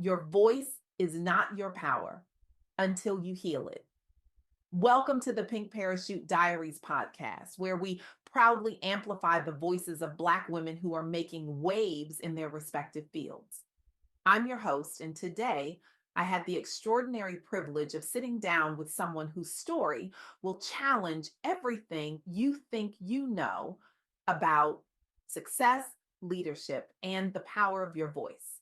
Your voice is not your power until you heal it. Welcome to the Pink Parachute Diaries podcast, where we proudly amplify the voices of Black women who are making waves in their respective fields. I'm your host, and today I had the extraordinary privilege of sitting down with someone whose story will challenge everything you think you know about success, leadership, and the power of your voice.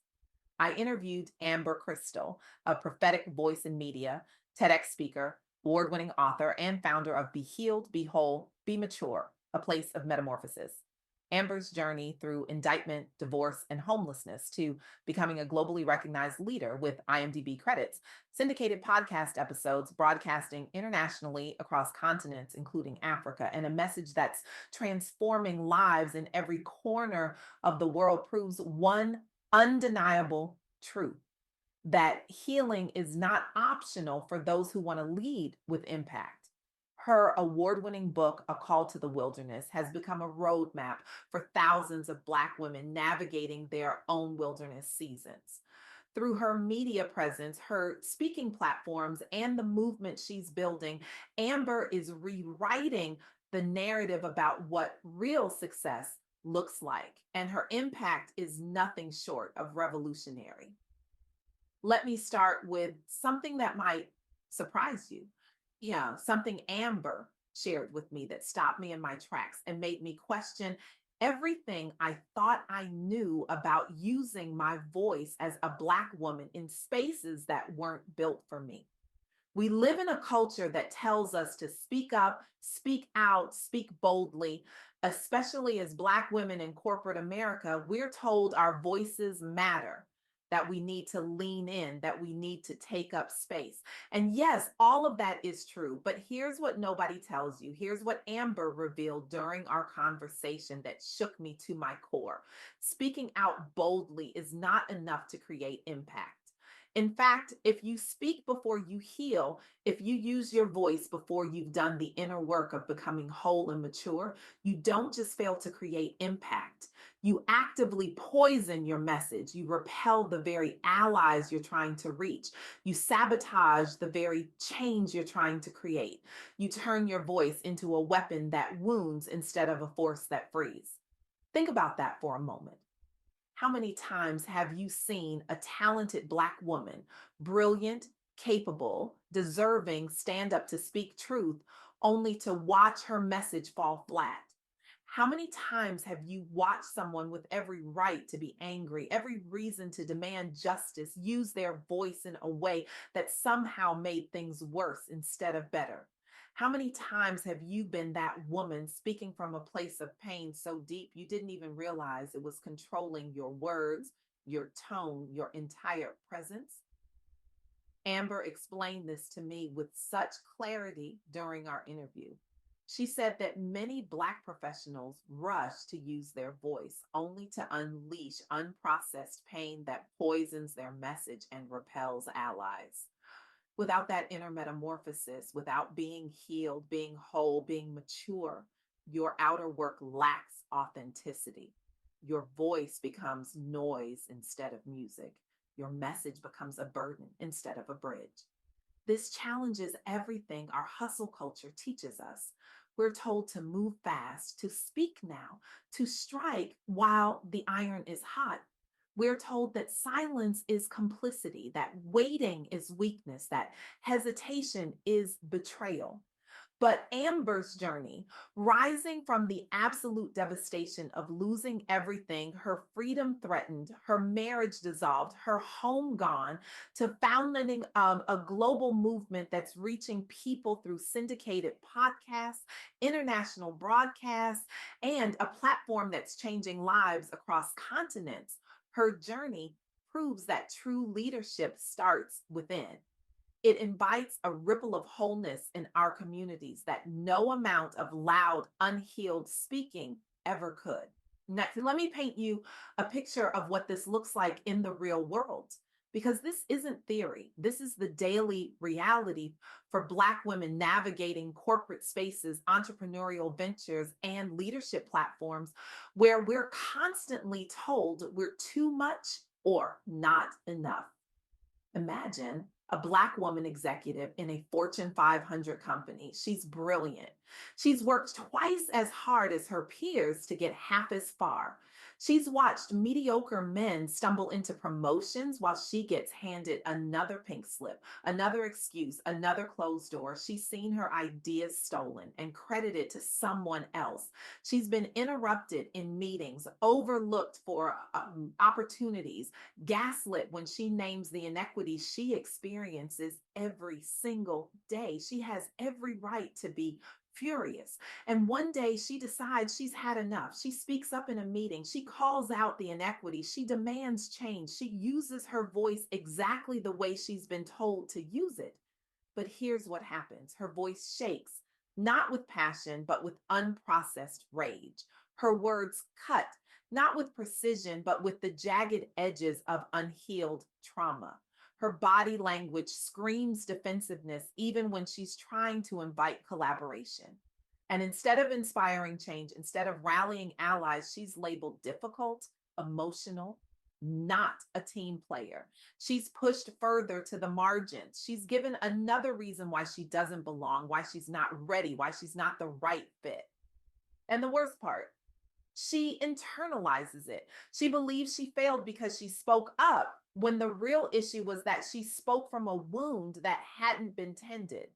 I interviewed Amber Krystal, a prophetic voice in media, TEDx speaker, award winning author, and founder of Be Healed, Be Whole, Be Mature, a place of metamorphosis. Amber's journey through indictment, divorce, and homelessness to becoming a globally recognized leader with IMDb credits, syndicated podcast episodes broadcasting internationally across continents, including Africa, and a message that's transforming lives in every corner of the world proves one undeniable truth that healing is not optional for those who want to lead with impact. Her award winning book, A Call to the Wilderness, has become a roadmap for thousands of Black women navigating their own wilderness seasons. Through her media presence, her speaking platforms, and the movement she's building, Amber is rewriting the narrative about what real success looks like, and her impact is nothing short of revolutionary. Let me start with something that might surprise you. Yeah, something Amber shared with me that stopped me in my tracks and made me question everything I thought I knew about using my voice as a Black woman in spaces that weren't built for me. We live in a culture that tells us to speak up, speak out, speak boldly. Especially as Black women in corporate America, we're told our voices matter, that we need to lean in, that we need to take up space. And yes, all of that is true. But here's what nobody tells you. Here's what Amber revealed during our conversation that shook me to my core. Speaking out boldly is not enough to create impact. In fact, if you speak before you heal, if you use your voice before you've done the inner work of becoming whole and mature, you don't just fail to create impact. You actively poison your message. You repel the very allies you're trying to reach. You sabotage the very change you're trying to create. You turn your voice into a weapon that wounds instead of a force that frees. Think about that for a moment. How many times have you seen a talented Black woman, brilliant, capable, deserving, stand up to speak truth, only to watch her message fall flat? How many times have you watched someone with every right to be angry, every reason to demand justice, use their voice in a way that somehow made things worse instead of better? How many times have you been that woman speaking from a place of pain so deep you didn't even realize it was controlling your words, your tone, your entire presence? Amber explained this to me with such clarity during our interview. She said that many Black professionals rush to use their voice only to unleash unprocessed pain that poisons their message and repels allies. Without that inner metamorphosis, without being healed, being whole, being mature, your outer work lacks authenticity. Your voice becomes noise instead of music. Your message becomes a burden instead of a bridge. This challenges everything our hustle culture teaches us. We're told to move fast, to speak now, to strike while the iron is hot. We're told that silence is complicity, that waiting is weakness, that hesitation is betrayal. But Amber's journey, rising from the absolute devastation of losing everything, her freedom threatened, her marriage dissolved, her home gone, to founding a global movement that's reaching people through syndicated podcasts, international broadcasts, and a platform that's changing lives across continents. Her journey proves that true leadership starts within. It invites a ripple of wholeness in our communities that no amount of loud, unhealed speaking ever could. Next, let me paint you a picture of what this looks like in the real world, because this isn't theory. This is the daily reality for Black women navigating corporate spaces, entrepreneurial ventures, and leadership platforms where we're constantly told we're too much or not enough. Imagine a Black woman executive in a Fortune 500 company. She's brilliant. She's worked twice as hard as her peers to get half as far. She's watched mediocre men stumble into promotions while she gets handed another pink slip, another excuse, another closed door. She's seen her ideas stolen and credited to someone else. She's been interrupted in meetings, overlooked for opportunities, gaslit when she names the inequities she experiences every single day. She has every right to be furious. And one day she decides she's had enough. She speaks up in a meeting. She calls out the inequity. She demands change. She uses her voice exactly the way she's been told to use it. But here's what happens: her voice shakes, not with passion, but with unprocessed rage. Her words cut, not with precision, but with the jagged edges of unhealed trauma. Her body language screams defensiveness even when she's trying to invite collaboration. And instead of inspiring change, instead of rallying allies, she's labeled difficult, emotional, not a team player. She's pushed further to the margins. She's given another reason why she doesn't belong, why she's not ready, why she's not the right fit. And the worst part, she internalizes it. She believes she failed because she spoke up when the real issue was that she spoke from a wound that hadn't been tended.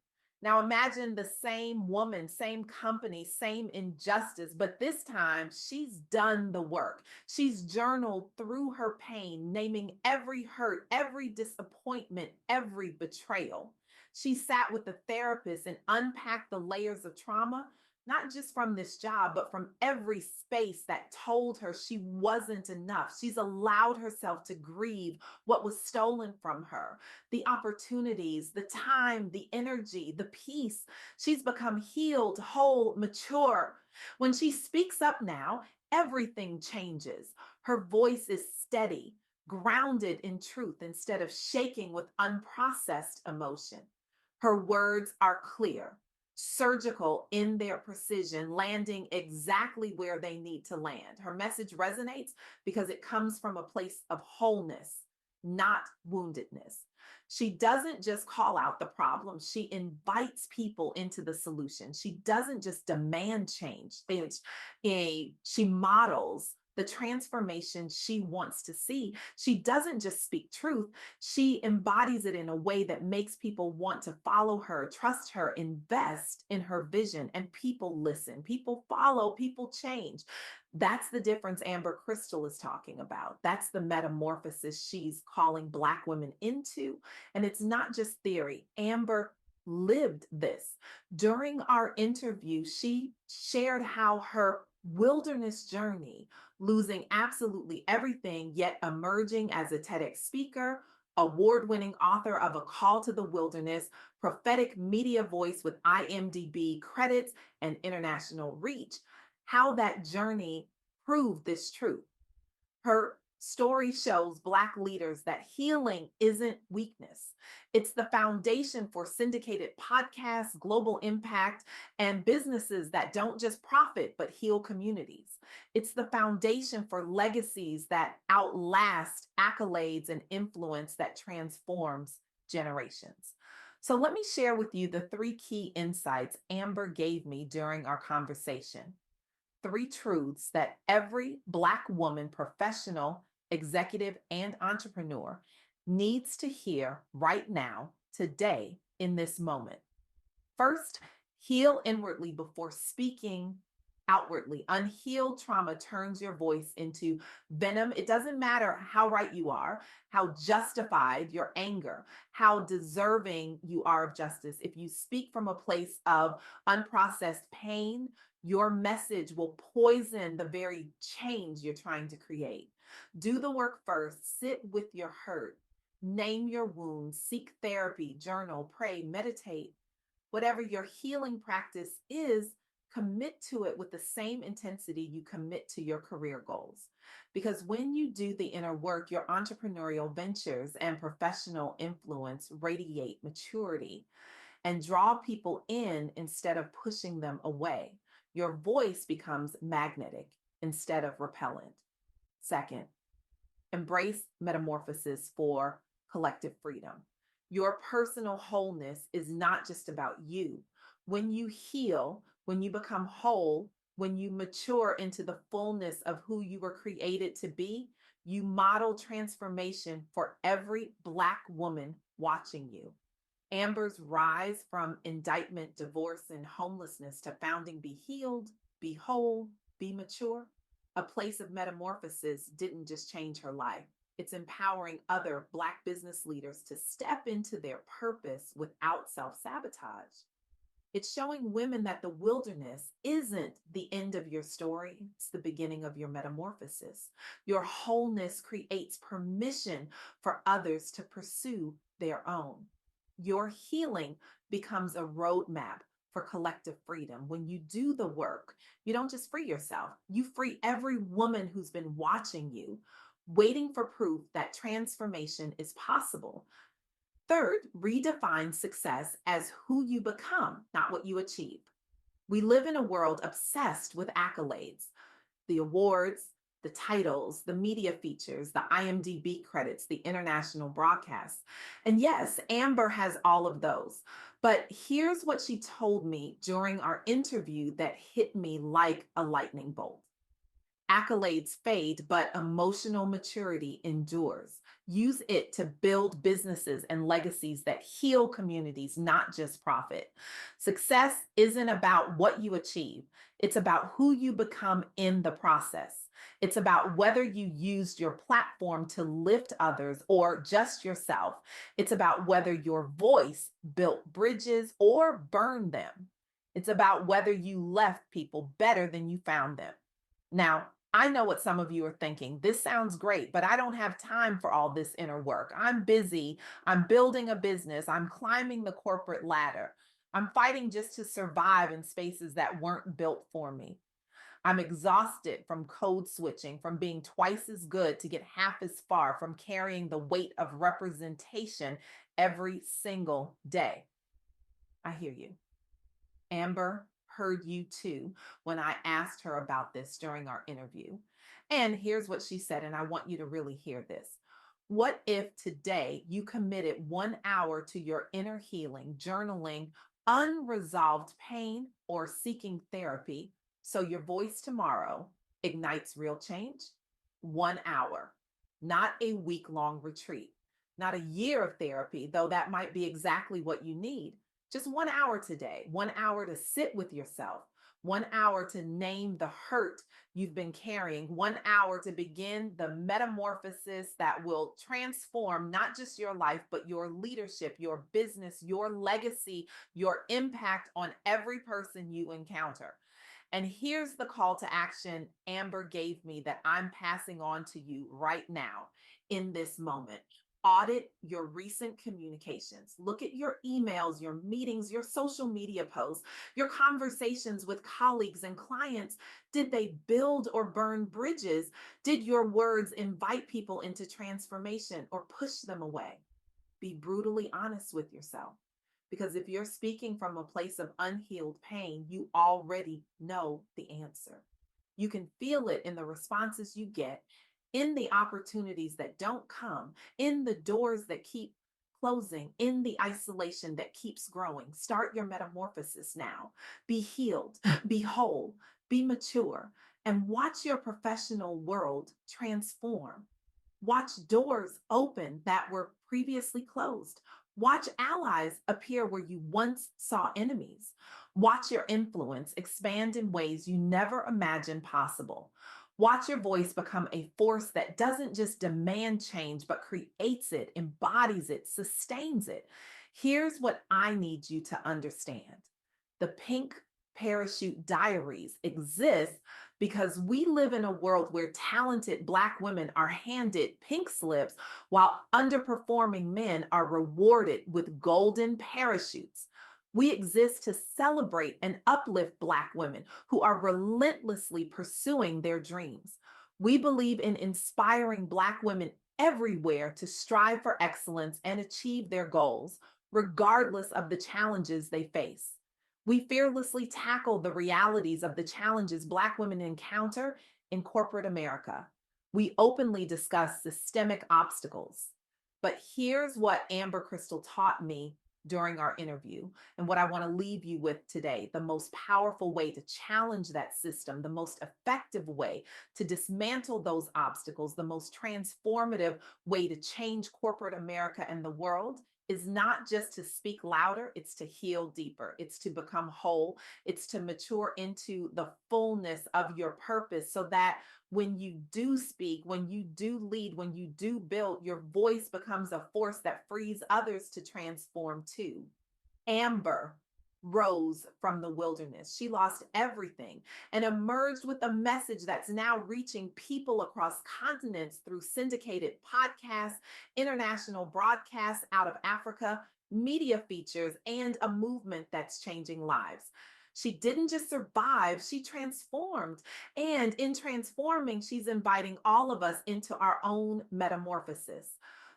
Now imagine the same woman, same company, same injustice, but this time she's done the work. She's journaled through her pain, naming every hurt, every disappointment, every betrayal. She sat with a therapist and unpacked the layers of trauma, not just from this job, but from every space that told her she wasn't enough. She's allowed herself to grieve what was stolen from her: the opportunities, the time, the energy, the peace. She's become healed, whole, mature. When she speaks up now, everything changes. Her voice is steady, grounded in truth instead of shaking with unprocessed emotion. Her words are clear, surgical in their precision, landing exactly where they need to land. Her message resonates because it comes from a place of wholeness, not woundedness. She doesn't just call out the problem, she invites people into the solution. She doesn't just demand change, she models the transformation she wants to see. She doesn't just speak truth, she embodies it in a way that makes people want to follow her, trust her, invest in her vision, and people listen, people follow, people change. That's the difference Amber Krystal is talking about. That's the metamorphosis she's calling Black women into. And it's not just theory. Amber lived this. During our interview, she shared how her wilderness journey, losing absolutely everything, yet emerging as a TEDx speaker, award winning author of A Call to the Wilderness, prophetic media voice with IMDb credits and international reach, how that journey proved this truth. Her story shows Black leaders that healing isn't weakness. It's the foundation for syndicated podcasts, global impact, and businesses that don't just profit, but heal communities. It's the foundation for legacies that outlast accolades and influence that transforms generations. So let me share with you the three key insights Amber gave me during our conversation. Three truths that every Black woman, professional, executive, and entrepreneur needs to hear right now, today, in this moment. First, heal inwardly before speaking outwardly. Unhealed trauma turns your voice into venom. It doesn't matter how right you are, how justified your anger, how deserving you are of justice. If you speak from a place of unprocessed pain, your message will poison the very change you're trying to create. Do the work first. Sit with your hurt. Name your wounds. Seek therapy. Journal. Pray. Meditate. Whatever your healing practice is, commit to it with the same intensity you commit to your career goals. Because when you do the inner work, your entrepreneurial ventures and professional influence radiate maturity and draw people in instead of pushing them away. Your voice becomes magnetic instead of repellent. Second, embrace metamorphosis for collective freedom. Your personal wholeness is not just about you. When you heal, when you become whole, when you mature into the fullness of who you were created to be, you model transformation for every Black woman watching you. Amber's rise from indictment, divorce, and homelessness to founding Be Healed, Be Whole, Be Mature, a place of metamorphosis, didn't just change her life. It's empowering other Black business leaders to step into their purpose without self sabotage. It's showing women that the wilderness isn't the end of your story, it's the beginning of your metamorphosis. Your wholeness creates permission for others to pursue their own. Your healing becomes a roadmap for collective freedom. When you do the work, you don't just free yourself, you free every woman who's been watching you, waiting for proof that transformation is possible. Third, redefine success as who you become, not what you achieve. We live in a world obsessed with accolades, the awards, the titles, the media features, the IMDb credits, the international broadcasts. And yes, Amber has all of those. But here's what she told me during our interview that hit me like a lightning bolt. Accolades fade, but emotional maturity endures. Use it to build businesses and legacies that heal communities, not just profit. Success isn't about what you achieve, it's about who you become in the process. It's about whether you used your platform to lift others or just yourself. It's about whether your voice built bridges or burned them. It's about whether you left people better than you found them. Now, I know what some of you are thinking. This sounds great, but I don't have time for all this inner work. I'm busy. I'm building a business. I'm climbing the corporate ladder. I'm fighting just to survive in spaces that weren't built for me. I'm exhausted from code switching, from being twice as good to get half as far, from carrying the weight of representation every single day. I hear you. Amber heard you too when I asked her about this during our interview. And here's what she said, and I want you to really hear this. What if today you committed 1 hour to your inner healing, journaling unresolved pain, or seeking therapy so your voice tomorrow ignites real change? 1 hour, not a week-long retreat, not a year of therapy, though that might be exactly what you need. Just 1 hour today, 1 hour to sit with yourself, 1 hour to name the hurt you've been carrying, 1 hour to begin the metamorphosis that will transform not just your life, but your leadership, your business, your legacy, your impact on every person you encounter. And here's the call to action Amber gave me that I'm passing on to you right now in this moment. Audit your recent communications. Look at your emails, your meetings, your social media posts, your conversations with colleagues and clients. Did they build or burn bridges? Did your words invite people into transformation or push them away? Be brutally honest with yourself. Because if you're speaking from a place of unhealed pain, you already know the answer. You can feel it in the responses you get, in the opportunities that don't come, in the doors that keep closing, in the isolation that keeps growing. Start your metamorphosis now. Be healed, be whole, be mature, and watch your professional world transform. Watch doors open that were previously closed. Watch allies appear where you once saw enemies. Watch your influence expand in ways you never imagined possible. Watch your voice become a force that doesn't just demand change, but creates it, embodies it, sustains it. Here's what I need you to understand. The Pink Parachute Diaries exists because we live in a world where talented Black women are handed pink slips while underperforming men are rewarded with golden parachutes. We exist to celebrate and uplift Black women who are relentlessly pursuing their dreams. We believe in inspiring Black women everywhere to strive for excellence and achieve their goals, regardless of the challenges they face. We fearlessly tackle the realities of the challenges Black women encounter in corporate America. We openly discuss systemic obstacles, But here's what Amber Krystal taught me during our interview, and what I want to leave you with today: the most powerful way to challenge that system, the most effective way to dismantle those obstacles, the most transformative way to change corporate America and the world is not just to speak louder, it's to heal deeper, it's to become whole, it's to mature into the fullness of your purpose so that when you do speak, when you do lead, when you do build, your voice becomes a force that frees others to transform too. Amber rose from the wilderness. She lost everything and emerged with a message that's now reaching people across continents through syndicated podcasts, international broadcasts out of Africa, media features, and a movement that's changing lives. She didn't just survive, she transformed. And in transforming, she's inviting all of us into our own metamorphosis.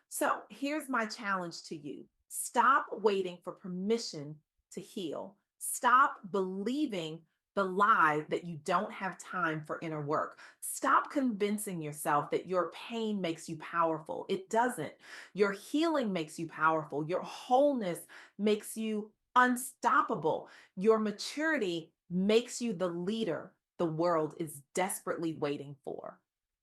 So here's my challenge to you: stop waiting for permission to heal. Stop believing the lie that you don't have time for inner work. Stop convincing yourself that your pain makes you powerful. It doesn't. Your healing makes you powerful. Your wholeness makes you unstoppable. Your maturity makes you the leader the world is desperately waiting for.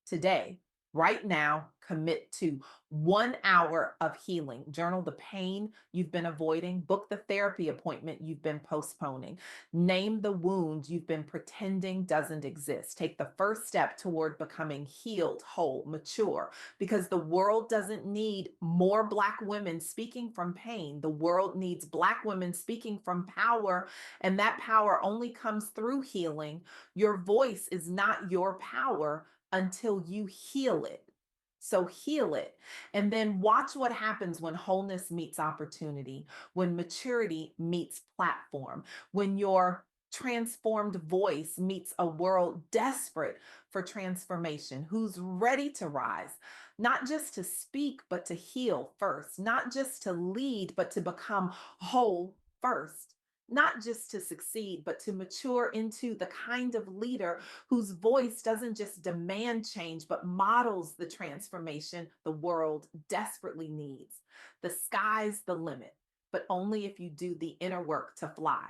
Today, right now, commit to 1 hour of healing. Journal the pain you've been avoiding. Book the therapy appointment you've been postponing. Name the wound you've been pretending doesn't exist. Take the first step toward becoming healed, whole, mature, because the world doesn't need more Black women speaking from pain. The world needs Black women speaking from power, and that power only comes through healing. Your voice is not your power until you heal it. So heal it. And then watch what happens when wholeness meets opportunity, when maturity meets platform, when your transformed voice meets a world desperate for transformation, who's ready to rise, not just to speak, but to heal first, not just to lead, but to become whole first. Not just to succeed, but to mature into the kind of leader whose voice doesn't just demand change, but models the transformation the world desperately needs. The sky's the limit, but only if you do the inner work to fly.